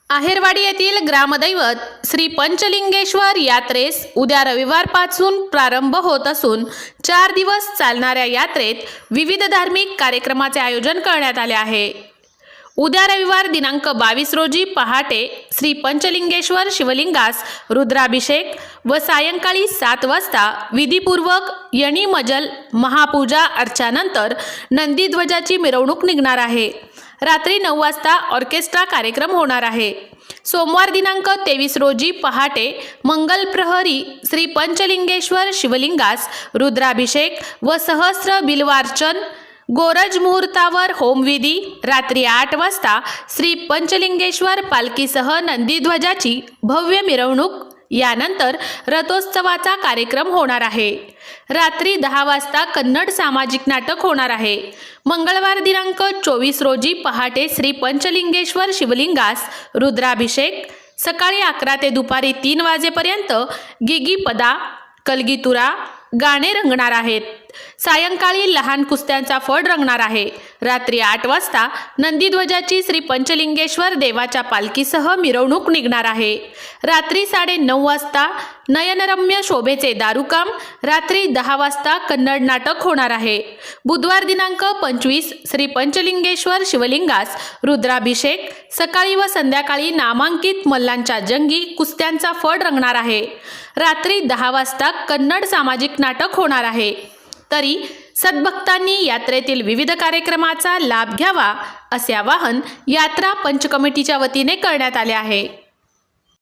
आहेरवाडी येथील ग्रामदैवत श्री पंचलिंगेश्वर यात्रेस उद्या रविवारपासून प्रारंभ होत असून 4 दिवस चालणाऱ्या यात्रेत विविध धार्मिक कार्यक्रमाचे आयोजन करण्यात आले आहे। उद्या रविवार दिनांक 22 रोजी पहाटे श्री पंचलिंगेश्वर शिवलिंगास रुद्राभिषेक व सायंकाळी 7 वाजता विधिपूर्वक यनिमज्जल महापूजा अर्चानंतर नंदीध्वजाची मिरवणूक निघणार आहे। रात्री 9 वाजता ऑर्केस्ट्रा कार्यक्रम होणार आहे। सोमवार दिनांक 23 रोजी पहाटे मंगल प्रहरी श्री पंचलिंगेश्वर शिवलिंगास रुद्राभिषेक व सहस्र बिल्वार्चन गोरज मुहूर्तावर होमविधी रात्री 8 वाजता श्री पंचलिंगेश्वर पालखीसह नंदीध्वजाची भव्य मिरवणूक यानंतर रथोत्सवाचा कार्यक्रम होणार आहे। रात्री 10 वाजता कन्नड सामाजिक नाटक होणार आहे। मंगळवार दिनांक 24 रोजी पहाटे श्री पंचलिंगेश्वर शिवलिंगास रुद्राभिषेक सकाळी 11 ते दुपारी 3 वाजेपर्यंत गिगीपदा कलगीतुरा गाणे रंगणार आहेत। सायंकाळी लहान कुस्त्यांचा फड रंगणार आहे। रात्री 8 वाजता नंदीध्वजाची श्री पंचलिंगेश्वर देवाच्या पालखीसह मिरवणूक निघणार आहे। रात्री 9:30 वाजता नयनरम्य शोभेचे दारुकाम रात्री 10 वाजता कन्नड नाटक होणार आहे। बुधवार दिनांक 25 श्री पंचलिंगेश्वर शिवलिंगास रुद्राभिषेक सकाळी व संध्याकाळी नामांकित मल्लांच्या जंगी कुस्त्यांचा फड रंगणार आहे। रात्री 10 वाजता कन्नड सामाजिक नाटक होणार आहे। तरी सद्भक्तांनी यात्रेतील विविध कार्यक्रमाचा लाभ घ्यावा असे आवाहन यात्रा पंच कमिटीच्या वतीने करण्यात आले आहे।